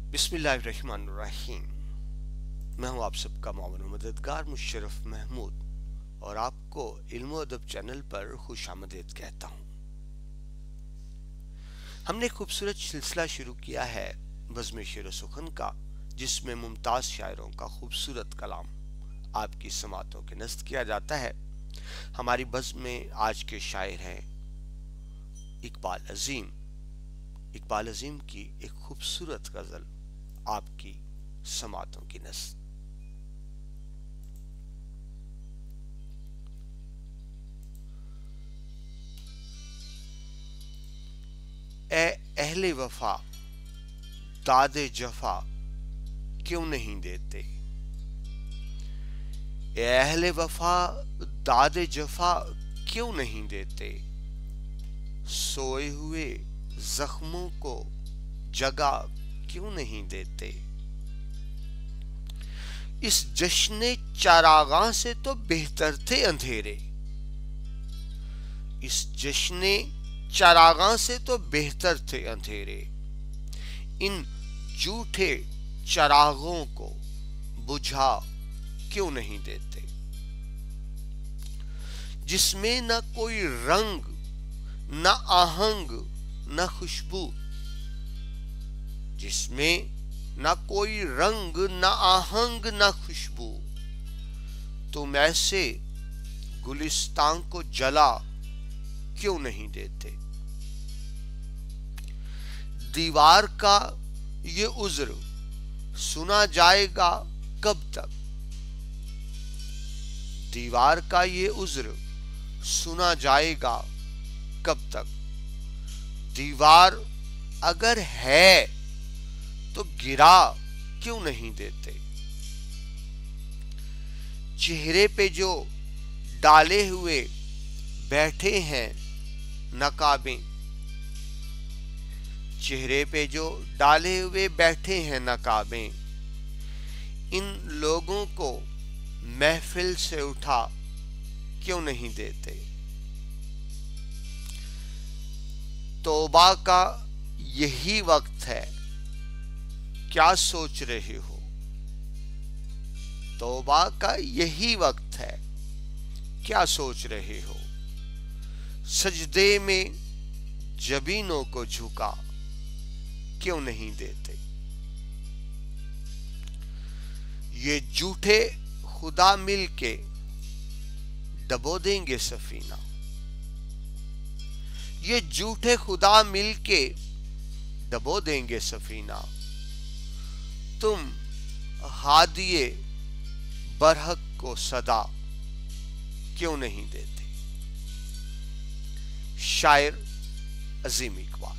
बिस्मिल्लाहिर्रहमानिर्रहीम। मैं हूं आप सबका मावन और मददगार मुशर्रफ महमूद और आपको इल्म अदब चैनल पर खुशामदीद कहता हूं। हमने खूबसूरत सिलसिला शुरू किया है बज़्म शेर सुखन का, जिसमें मुमताज शायरों का खूबसूरत कलाम आपकी समातों के नज़्द किया जाता है। हमारी बज़्म में आज के शायर हैं इकबाल अजीम। इकबाल अजीम की एक खूबसूरत गजल आपकी समातों की नज़्द। ए अहले वफा दादे जफा क्यों नहीं देते, ए अहले वफा दादे जफा क्यों नहीं देते, सोए हुए जख्मों को जगह क्यों नहीं देते। इस जश्ने चारागां से तो बेहतर थे अंधेरे, इस जश्ने चारागां से तो बेहतर थे अंधेरे, इन झूठे चरागों को बुझा क्यों नहीं देते। जिसमें न कोई रंग न आहंग न खुशबू, जिसमें न कोई रंग न आहंग न खुशबू, तुम ऐसे गुलिस्तान को जला क्यों नहीं देते। दीवार का ये उज़्र सुना जाएगा कब तक, दीवार का ये उज़्र सुना जाएगा कब तक। दीवार अगर है तो गिरा क्यों नहीं देते। चेहरे पे जो डाले हुए बैठे हैं नकाबें, चेहरे पे जो डाले हुए बैठे हैं नकाबें, इन लोगों को महफिल से उठा क्यों नहीं देते। तौबा का यही वक्त है क्या सोच रहे हो, तौबा का यही वक्त है क्या सोच रहे हो। सजदे में जबीनों को झुका क्यों नहीं देते। ये झूठे खुदा मिल के डबो देंगे सफीना, ये झूठे खुदा मिल के डबो देंगे सफीना। तुम हादिए बरहक को सदा क्यों नहीं देते। शायर अजीम इकबाल।